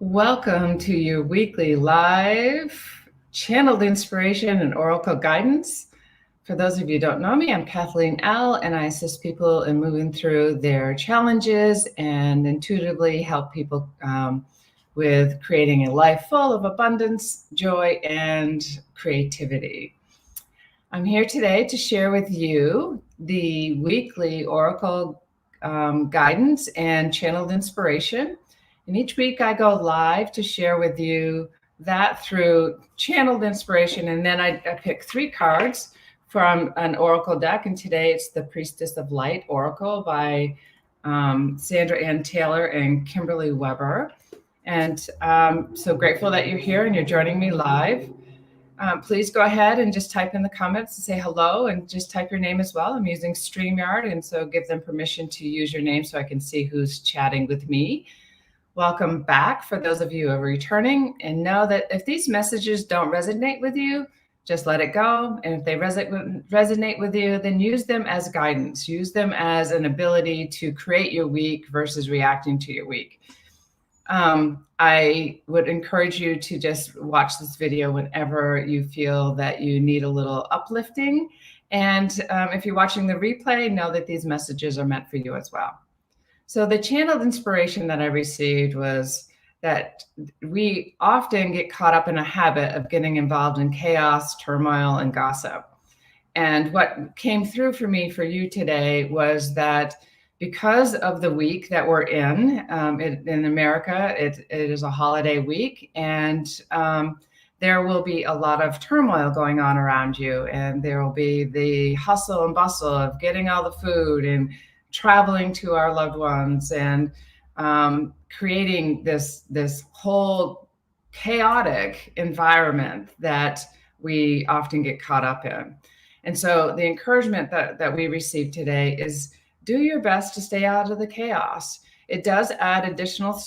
Welcome to your weekly live channeled inspiration and oracle guidance. For those of you who don't know me, I'm Kathleen L., and I assist people in moving through their challenges and intuitively help people with creating a life full of abundance, joy, and creativity. I'm here today to share with you the weekly oracle guidance and channeled inspiration. And each week I go live to share with you that through channeled inspiration. And then I pick 3 cards from an oracle deck. And today it's the Priestess of Light Oracle by Sandra Ann Taylor and Kimberly Weber. And so grateful that you're here and you're joining me live. Please go ahead and just type in the comments and say hello, and just type your name as well. I'm using StreamYard, and so give them permission to use your name so I can see who's chatting with me. Welcome back for those of you who are returning, and know that if these messages don't resonate with you, just let it go. And if they resonate with you, then use them as guidance. Use them as an ability to create your week versus reacting to your week. I would encourage you to just watch this video whenever you feel that you need a little uplifting. And if you're watching the replay, know that these messages are meant for you as well. So the channeled inspiration that I received was that we often get caught up in a habit of getting involved in chaos, turmoil, and gossip. And what came through for me for you today was that because of the week that we're in America, it is a holiday week, and there will be a lot of turmoil going on around you, and there will be the hustle and bustle of getting all the food and traveling to our loved ones and creating this whole chaotic environment that we often get caught up in. And so the encouragement that we receive today is do your best to stay out of the chaos. It does add additional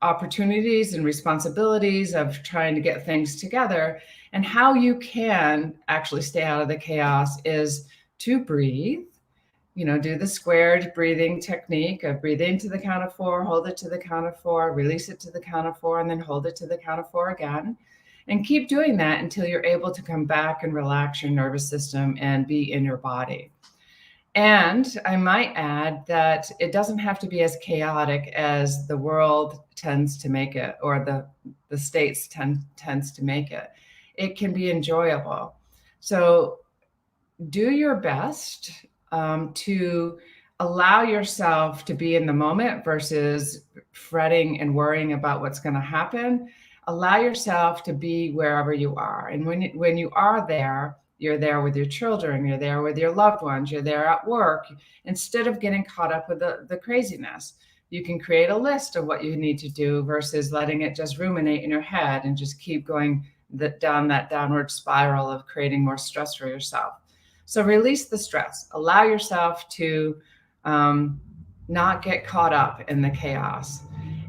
opportunities and responsibilities of trying to get things together. And how you can actually stay out of the chaos is to breathe. Do the squared breathing technique of breathe into the count of 4, hold it to the count of 4, release it to the count of 4, and then hold it to the count of 4 again. And keep doing that until you're able to come back and relax your nervous system and be in your body. And I might add that it doesn't have to be as chaotic as the world tends to make it, or the states tends to make it. It can be enjoyable. So do your best to allow yourself to be in the moment versus fretting and worrying about what's going to happen. Allow yourself to be wherever you are. And when you are there, you're there with your children, you're there with your loved ones, you're there at work. Instead of getting caught up with the craziness, you can create a list of what you need to do versus letting it just ruminate in your head and just keep going down that downward spiral of creating more stress for yourself. So release the stress. Allow yourself to not get caught up in the chaos.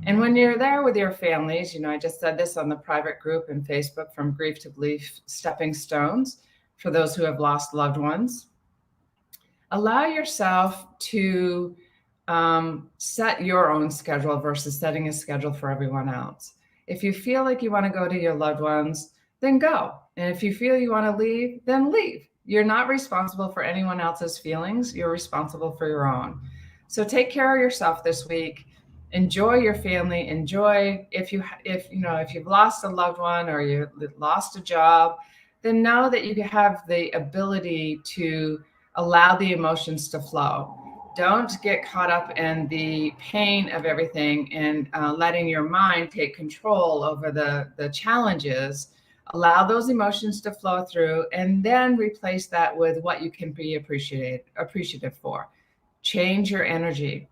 And when you're there with your families, I just said this on the private group in Facebook, From Grief to Belief, Stepping Stones, for those who have lost loved ones. Allow yourself to set your own schedule versus setting a schedule for everyone else. If you feel like you want to go to your loved ones, then go. And if you feel you want to leave, then leave. You're not responsible for anyone else's feelings. You're responsible for your own. So take care of yourself this week. Enjoy your family. Enjoy if you've lost a loved one or you lost a job, then know that you have the ability to allow the emotions to flow. Don't get caught up in the pain of everything and letting your mind take control over the challenges. Allow those emotions to flow through, and then replace that with what you can be appreciative for. Change your energy.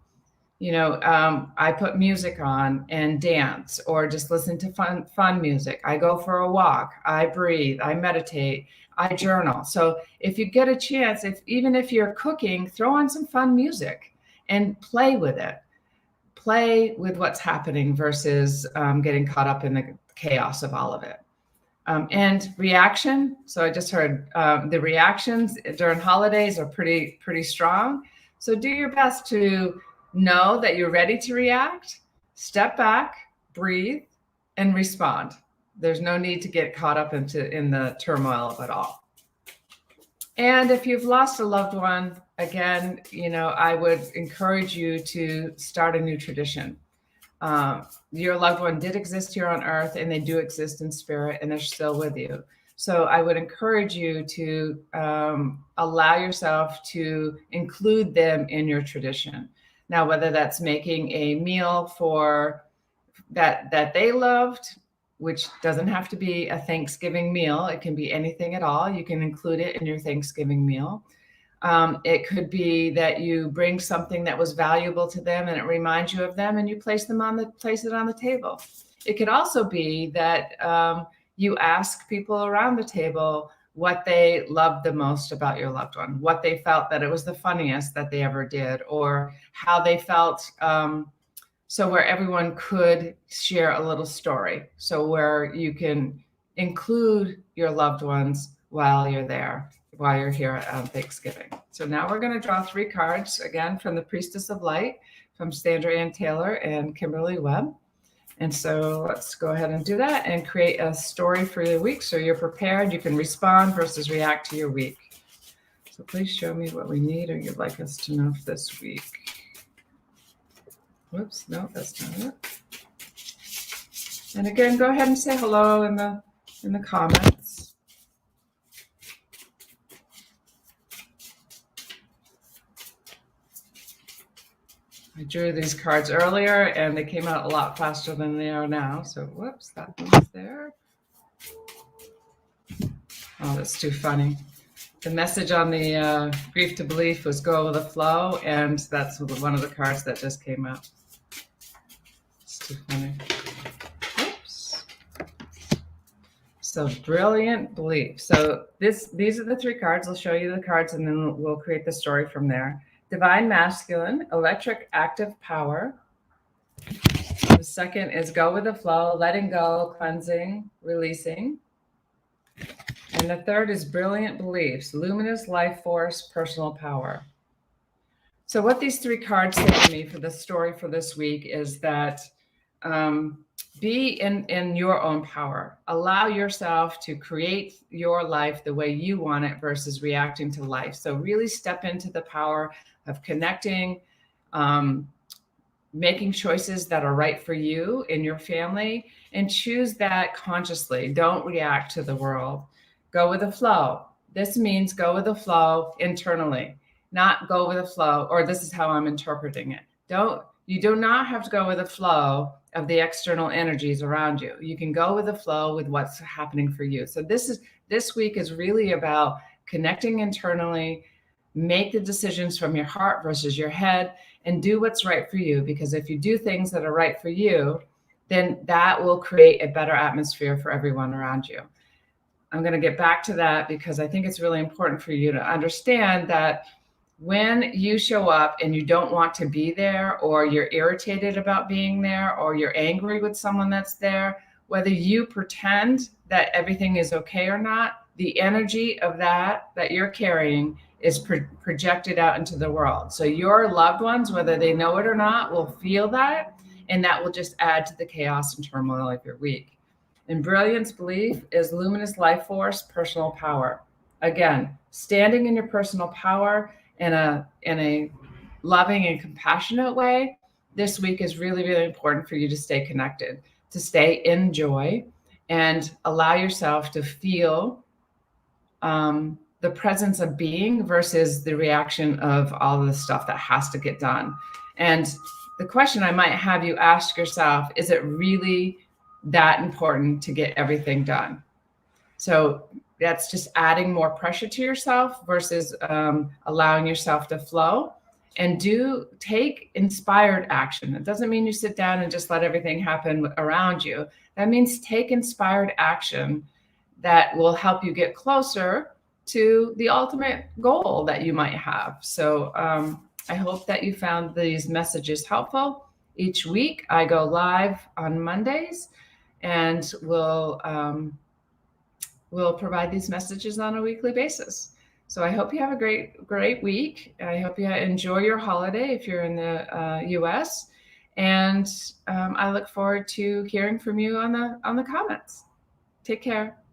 I put music on and dance, or just listen to fun music. I go for a walk. I breathe. I meditate. I journal. So if you get a chance, even if you're cooking, throw on some fun music and play with it. Play with what's happening versus getting caught up in the chaos of all of it. And reaction. So I just heard the reactions during holidays are pretty strong. So do your best to know that you're ready to react. Step back, breathe, and respond. There's no need to get caught up in the turmoil of it all. And if you've lost a loved one, again, I would encourage you to start a new tradition. Your loved one did exist here on earth, and they do exist in spirit, and they're still with you. So I would encourage you to allow yourself to include them in your tradition. Now, whether that's making a meal for that they loved, which doesn't have to be a Thanksgiving meal. It can be anything at all. You can include it in your Thanksgiving meal. It could be that you bring something that was valuable to them and it reminds you of them, and you place it on the table. It could also be that you ask people around the table what they loved the most about your loved one, what they felt that it was the funniest that they ever did, or how they felt. So where everyone could share a little story. So where you can include your loved ones while you're here on Thanksgiving. So now we're going to draw 3 cards, again, from the Priestess of Light, from Sandra Ann Taylor and Kimberly Webb. And so let's go ahead and do that and create a story for your week. So you're prepared. You can respond versus react to your week. So please show me what we need or you'd like us to know for this week. Whoops, no, that's not it. And again, go ahead and say hello in the comments. I drew these cards earlier and they came out a lot faster than they are now. So whoops, that one's there. Oh, that's too funny. The message on the Grief to Belief was go with the flow, and that's one of the cards that just came out. It's too funny. Oops. So brilliant belief. So these are the 3 cards. I'll show you the cards and then we'll create the story from there. Divine Masculine, Electric Active Power. The second is go with the flow, letting go, cleansing, releasing. And the third is Brilliant Beliefs, Luminous Life Force, Personal Power. So what these 3 cards say to me for the story for this week is that be in your own power. Allow yourself to create your life the way you want it versus reacting to life. So really step into the power of connecting, making choices that are right for you and your family, and choose that consciously. Don't react to the world. Go with the flow. This means go with the flow internally, not go with the flow, or this is how I'm interpreting it. You do not have to go with the flow of the external energies around you. You can go with the flow with what's happening for you. So this week is really about connecting internally, make the decisions from your heart versus your head, and do what's right for you. Because if you do things that are right for you, then that will create a better atmosphere for everyone around you. I'm going to get back to that because I think it's really important for you to understand that when you show up and you don't want to be there, or you're irritated about being there, or you're angry with someone that's there, whether you pretend that everything is okay or not, the energy of that you're carrying is projected out into the world. So your loved ones, whether they know it or not, will feel that, and that will just add to the chaos and turmoil of your week. And Brilliance Belief is Luminous Life Force, Personal Power. Again, standing in your personal power in a loving and compassionate way, this week is really, really important for you to stay connected, to stay in joy, and allow yourself to feel the presence of being versus the reaction of all the stuff that has to get done. And the question I might have you ask yourself, is it really that important to get everything done? So that's just adding more pressure to yourself versus allowing yourself to flow. And take inspired action. It doesn't mean you sit down and just let everything happen around you. That means take inspired action that will help you get closer to the ultimate goal that you might have. So I hope that you found these messages helpful. Each week I go live on Mondays, and we'll provide these messages on a weekly basis. So I hope you have a great week. I hope you enjoy your holiday if you're in the US. And I look forward to hearing from you on the comments. Take care.